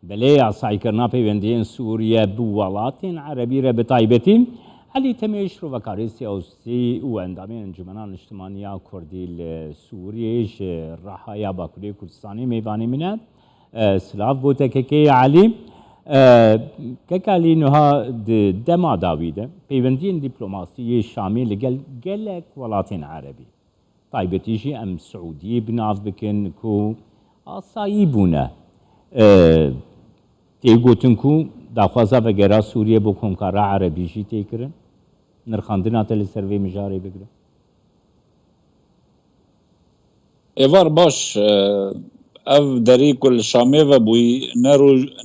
بەلێ یاسایکردنا پەیوەندیên سووریە bi welatên Erebî re bi taybetî Elî temê şrovekariya siyasî û endamên Encûmena Niştimaniya Kurdî li Sûriyê ji Rehaya Bakurê Kurdistanê mêvanê min e silav bû te kekê Elî kek Elî niha di dema dawî de pêwendiyên dîplomasiyê Şamê li gel gelek welatên Erebî taybetî jî em Siûdiyê bi nav bikin ku asayî bûne tê gotin ku daxwaza vegera Sûriye bo komkara Erebî jî tê kirin nirxandina te li ser vê mijarê bigirin. Êvar baş ev derî ku li Şamê vebûyî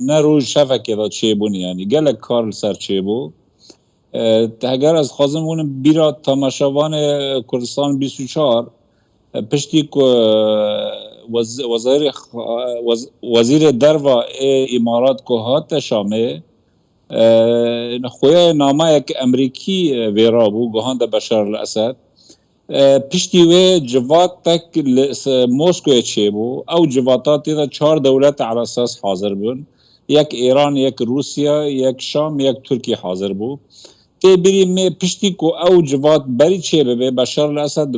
ne roj şevekê de çêbûn yanî gelek kar li ser çêbû. Heger ez dixwazim hûnim bîra temaşevanê Kurdistan 24 piştî ku wezîrê derva ê îmarat ku hate Şamê xuya namayek Emerîkî vêra bû guhanda Beşar el Esed piştî wê civatek li Moskoyê çêbû ew civata tê de 4 dewlet ala esas hazir bûn yek Îran yek Rûsya yek Şam yek Tirkiye hazir bû tê birî mê piştî ku ew civat berî çêbibe Beşar el Esed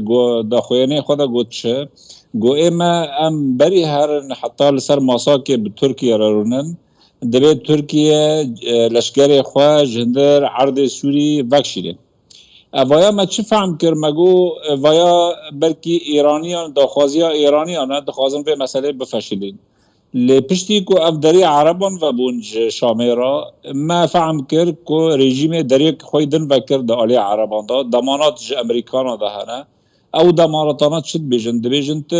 daxuyanê xwe de got çi got ême em berî herin heta li ser masakê bi Tirkiye re rûnin divê Tirkiye leşkerê xwe ji hindir erdê Sûrî vekşîne. Evaya me çi fehm kir me got vaya belkî Îraniyan daxwaziya Îraniyan e dixwazin vê meselê bifeşîlin. Lê piştî ku ev derî Ereban vebûn ji Şamê re me fehm kir ku rejîmê deriyek xwe din vekir di aliyê Ereban da demanat ji Emerîkana de hene ew demanatana çi dibêjin dibêjin tu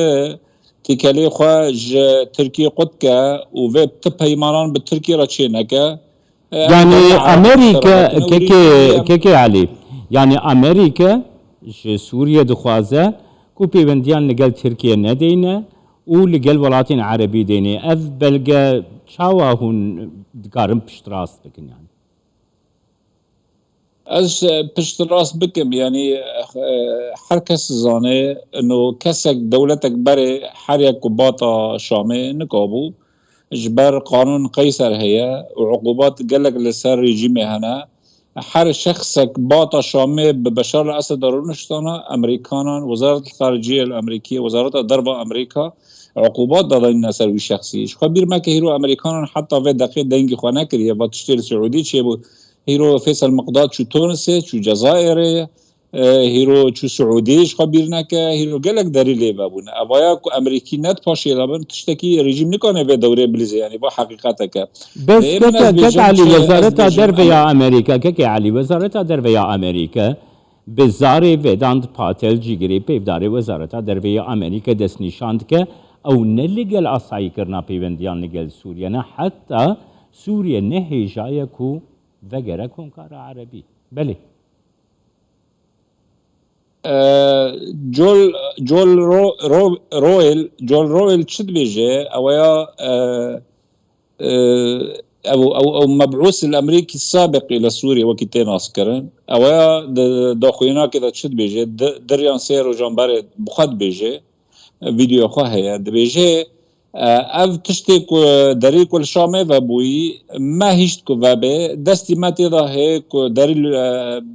tîkelê xwe ji Tirkiye qutke û vê ti peymanan bi Tirkiye re çê neke Yani Amerika kekê Elî yani Amerika ji Sûriye dixwaze ku pêwendiyan li gel Tirkiye nedeyne û li gel welatên Erebî deyne ev belge çawa hûn dikarin piştrast bikin yani. Ez piştrast bikim yanî her kes zane ino kesek dewletek berê herek ku bata Şamê nikabû ji ber qanûn Qeyser heye û uqubat gelek li ser rejîmê hene her şexsek bata Şamê bi Beşar el Esed rûniştana Emerîkanan Wezaret Xariciye Emerîkî Wezareta Derva Emerîka uqubat dadîne ser wî şexsî ji xwe bîr meke hîro Emerîkanan heta vê deqê dengî xwe nekiriye va tiştê li Siûdî çêbû hîro Feysel Miqdad çû Tunisê çû Cezayirê hîro çû Siûdî ji xwe bîr neke hîro gelek derî lê vebûne evaya ku Emerîkî net paşê dabin tiştekî rejîm nikane vê dewrê bilîze yanî va heqîqeteke بس كك علي وزارة دربيا أمريكا كك علي وزارة دربيا أمريكا بزاري فيداند باتل جيجري بيفداري وزارة دربيا أمريكا دس نشاند ك أو نلقل أصعي كرنا بيونديان لقل سوريا حتى سوريا نهي جايكو وغيركم كارا عربي بلي جول رويل çi dibêje ewaya او مبعوث الامريكي السابق الى سوريا وكي تê nas kirin ewaya daxuyanakê de çi dibêje diriyan sê rojan berê bixwe dibêje vîdeo xwe heye dibêje ev tiştê ku derî ku li Şamê vebûyî me hîşt ku vebe destî me tê de heye ku derî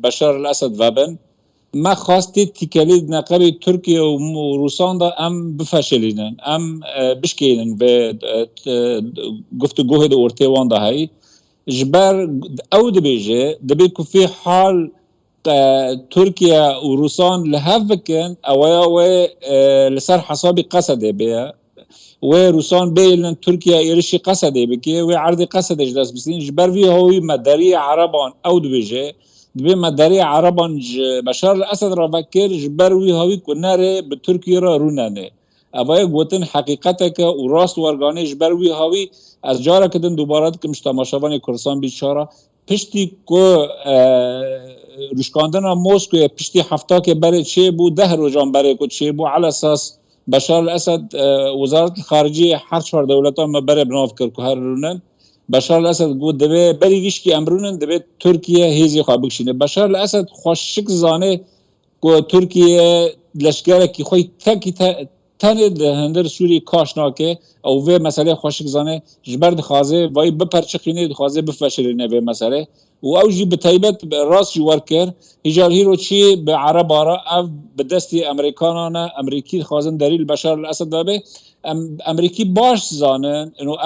Beşar el Esed vebin me xwastê tîkelî neqebê Tirkiye û Rûsan da em bifeşelînin em bişkênin vê guftugûhê de ortê wan de heyî ji ber ew dibêje dibê ku fê hal Tirkiye û Rûsan li hev bikin ewaya wê li ser hesabî Qesedê bêye wê Rûsan bêyînin Tirkiye êrişî Qesedê bike wê erdê Qesedê ji dest bisînin ji ber vî hawî me deriyê Ereban ew dibêje dibê me deriyê Ereban ji Beşar el Esed re vekir ji ber wî hawî ku nerê bi Tirkiye re rûnenê evaya gotin heqîqeteke û rast werganê ji ber wî hawî ez careke din dubare dikim ji temaşevanê Kurdistan 24 piştî ku rûşkandina Moskoyê piştî heftakê berê çêbû 10 rojan berê ku çêbû ala esas Beşar el Esed Wezaret Xariciyê her 4 dewletan me berê bi nav kir ku her rûnin Beşar el Esed got divê berî giştî em rûnin divê Tirkiye hêzê xwe bikişîne Beşar el Esed xweşik zanê ku Tirkiye leşkerekî xwe tekî تند هندر سوری کاش ناکه او و مسئله خوشک زانه جبر دخوازه وای بپرچقینه دخوازه بفشلینه به مسئله و او جی بتایبت راست جی ورکر هجار هیرو چی به عرب آرا او بدستی امریکانانا امریکی خوازن دلیل بشار الاسد دابه امریکی باش زانن انو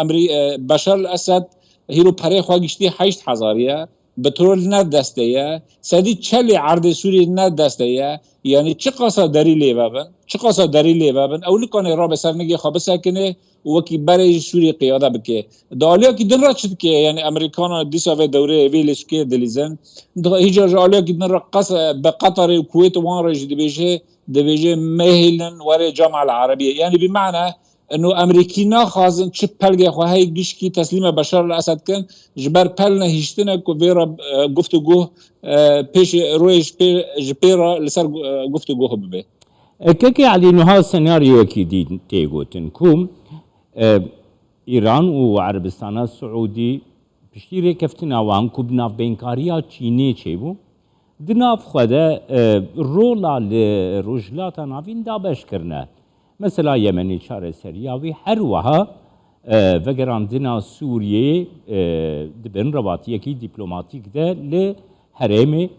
بشار الاسد هیرو پره خواه گشتی 8,000 بترول نه دسته سدی چلی عرض سوری نه دسته یعنی چه قصا دری لیوابن چه قصا دری لیوابن اولی کنه را به سر نگی خواب سکنه وکی برای سوری قیاده بکه دالیا کی دن را چد که یعنی امریکانا دیسا و دوره ویلش که دلیزن هیچ جالیا کی دن را قص به قطر و کویت وان رج دبیجه مهلن وره جامعه العربیه یعنی بمعنى انه امریکی ناخوازن چه پلگه خواهی گشکی تسلیم بشار الاسد کن جبر پلنه هیشتنه که ویرا گفتگوه پیش رویش جپیرا لسر گفتگوه ببه كيكي على انه هذا السيناريو اكيد تيغوتن كوم ايران وعربستان السعودي بشتيري كفتنا وان كوبنا بينكاريا تشيني تشيبو دناف خدا رولا لرجلاتا نافين دابش كرنا مثلا يمني شارع سرياوي حروها وگران دنا سوريا دبن رباطي اكيد دبلوماتيك ده لحرمي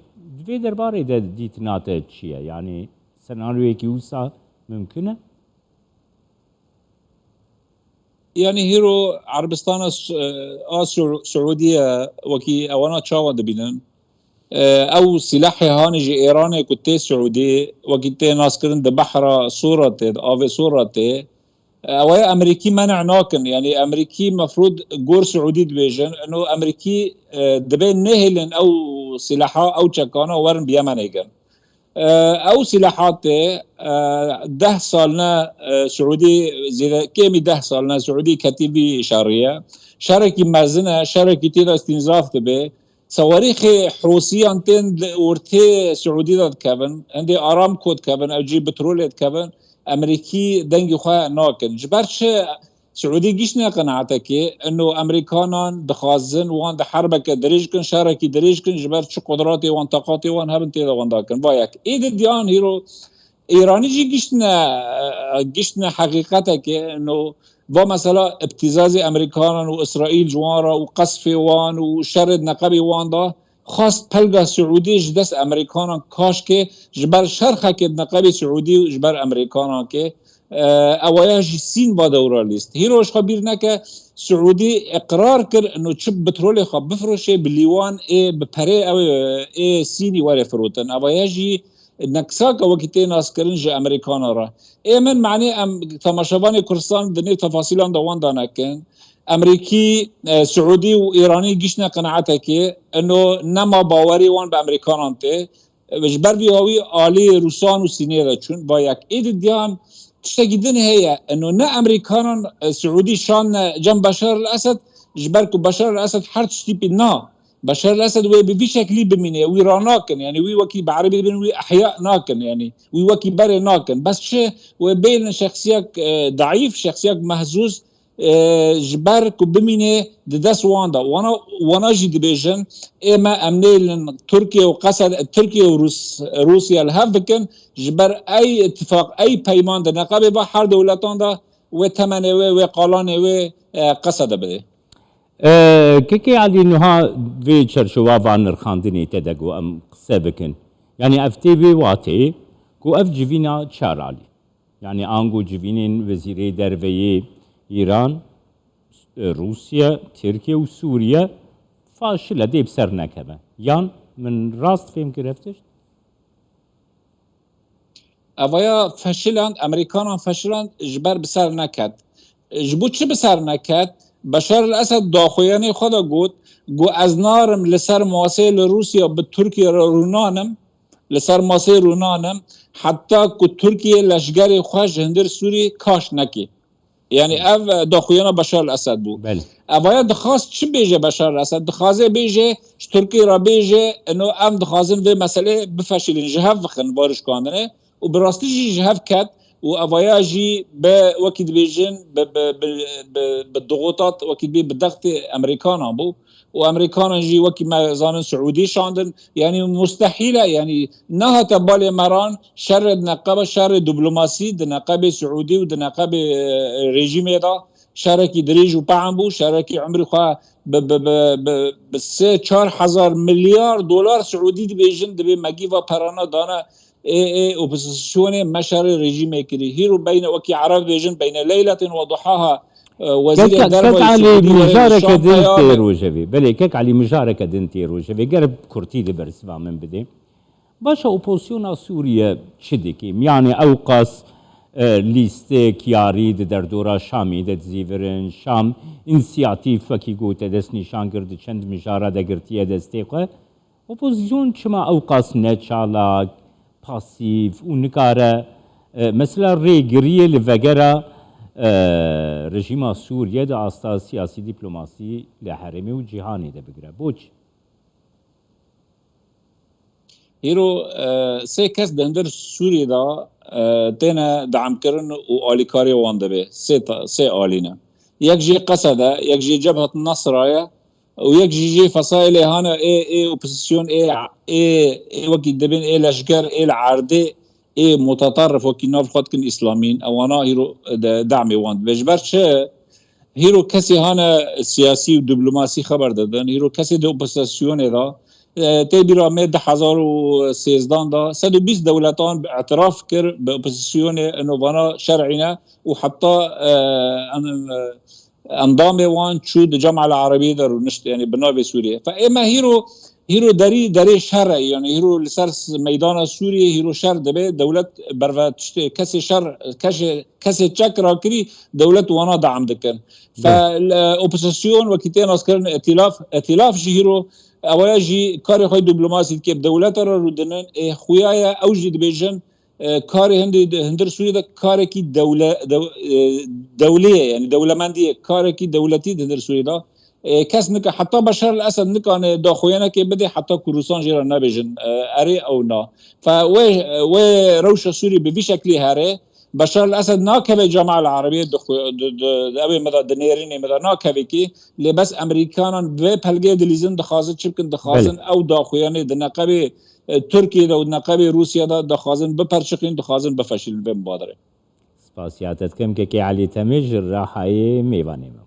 في درباري ده ديتنات تشيا يعني سيناريو کی وسا ممکنه يعني هيرو عربستان سعودية وكي اوانا تشاوا دبينن او سلاح هانج ايران كنت سعودي وكنت ناس كرن د بحر صورة او صورة اويا امريكي منع ناكن يعني امريكي مفروض جور سعودي دبيجن انه امريكي دبين نهلن او سلاحا او تشكانا ورن بيمنيكن او سلاحات 10 سالنا سعودي زي كيمي 10 سالنا سعودي كتيبي شاريه شركي مازنه شركي تيدا استنزاف تبي صواريخ حوثي انتن ورتي سعودي داد كابن عندي ارام كود كابن او جي بترول كابن امريكي دنگي خو ناكن جبرش سعودي جيشنا قناعتك انه امريكانان دخازن وان حربك دريجكن شاركي دريجكن جبر شو قدراتي وان طاقاتي وان هبن تيدا وان داكن بايك ايد ديان هيرو ايراني جي جيشنا حقيقتك انه با مثلا ابتزاز امريكانان واسرائيل جوارا وقصف وان وشرد نقبي وان دا خاص پلگا سعودي جدس امريكانان كاش كي جبر شرخه كي نقبي سعودي وجبر امريكانان كي اواياج سين با دورا ليست هيروش خبير نكا سعودي اقرار كر انه تشب بترول خب بفروشه بالليوان اي ببري او اي سيني ولا فروتن اواياجي نكساك وقتين ناس كرنج امريكان را اي من معني ام تماشباني كردستان دني تفاصيلان دوان دانكن امريكي سعودي وايراني جيشنا قناعتك انه نما باوري وان بامريكان انت بجبر بيوي آلي روسان وسيني دا چون بايك ايد ديان تشتاقيدن هي انه نا امريكان سعودي شان جنب بشار الاسد جبركو بشار الاسد حرت تشتيبي نا بشار الاسد وي بفي شكلي بمينه وي راناكن يعني وي وكي بعربي بن وي احياء ناكن يعني وي وكي بري ناكن بس شيء وبين شخصيك ضعيف شخصيك مهزوز جبركو بمينه ددس واندا وانا جي دبيجن اما امنيل تركيا وقصد تركيا روسيا الهفكن جبر اي اتفاق اي بيمان ده نقابه با هر دولتان ده و تمنه و قالانه و قصد بده كيكي علي انه ها في تشرشوا فان خاندني تدقو ام سابكن يعني افتي في واتي كو اف جيفينا تشارالي يعني انغو جيفينين وزيري درفي ايران روسيا تركيا وسوريا فاشله دي بسرنا كمان يان من راست فهم گرفتش اویا فشلند امریکانان فشلند جبر بسر نکد جبو چه بسر نکد بشار الاسد داخویانی خدا گو از نارم لسر ماسه روسیا به ترکیه رونانم لسر ماسه رونانم حتی که ترکیه لشگر خوش هندر سوری کاش نکی يعني اف داخويانا بشار الاسد بو اویا دخواست چه بیجه بشار الاسد دخوازه بیجه ترکی را بیجه انه ام دخوازن به مسئله بفشلین جهف وخن بارش کاندنه و براستی جهف کد وافياجي بوكيد بيجن بالضغوطات وكيد بي بالضغط امريكانا بو وامريكانا جي وكي ما زانن سعودي شاندن يعني مستحيله يعني نها تبالي مران شر نقابه شر دبلوماسي نقابه سعودي ونقابه ريجيم دا شركي دريج وبعم بو شركي عمري خا بسه 4000 مليار دولار سعودي بيجن دبي ماجيفا بارانا دانا اي اوبوزيسيوني مشاري ريجيم كري هيرو بين وكي عرب بيجن بين ليله وضحاها وزير الدرب كك على مشاركة دنتي السعودي روجبي بلي كك على مشاركة دنتي روجبي قرب كرتي دي برسبا من بدي باشا اوبوزيسيونا سوريا شدكي يعني اوقاس لیستێک یاری دەردۆرا شامی دەتزیڤرن شام ئینسیاتیف وەکی گوتە دەست نیشان کرد چەند میژارە دەگرتیە دەستێقە ئۆپۆزیسیۆن چما ئەو قاس نەچالاک پاسیف و نکارە مەسلا ڕێگریە لە ڤەگەرە رژیما سووریە دا ئاستا سیاسی دیپلۆماسی لە هەرێمی و جیهانی دەبگرە بۆچی هيرو سه کس دندر سوری دا تینا دعم کرن و آلیکاری وان دبه سه آلینا یک جی قصده یک جی جبهة النصر و یک جی فصائل هانا اي اوبوزيسيون اي وكي دبن اي لشكر اي العرضي اي متطرف وكي ناف خود كن اسلاميين اوانا هيرو دعمي وان بجبرش هيرو كسي هانا سياسي و دبلوماسي خبر دادن هيرو كسي دو اوبوزيسيون دا تیبیرا می 2013 دا 120 دولتان اعتراف کرد به اپوزیسیون انووانا شرعینا و حتی انضام وان شو الجامعه العربيه در نشت يعني بنابه سوريا فاما هيرو داري شر يعني هيرو لسر ميدان سوريا هيرو شر دبه دولت برفت كسي شر كسي تشكر كري دولت وانا دعم دكن فالاوبوزيسيون وكيتين اسكرن ائتلاف هيرو اولا جي كاري خوي دبلوماسي كيب دولت را رودنن خويا اوجي دبيجن كاري هندر سوريا دا كاري كي دوليه يعني دولمنديه كاري كي دولتي هندر سوريا دا کس نکه حتی بشار الاسد نکانه داخویانه که بده حتی کروسان جیرا نبیجن اری او نا و روش سوری به شکلی هره بشار الاسد ناکه جامعه العربیه دابه مدى دنيريني مدى ناكبي كي لبس امريكانان و پلگه دلیزن دخازن چبکن دخازن او داخویانه دنقبه ترکیه دا و دنقبه روسیه دا دخازن بپرچقین دخازن بفشل به مبادره سپاسیاتت کم که علی تمیج راحای میوانیم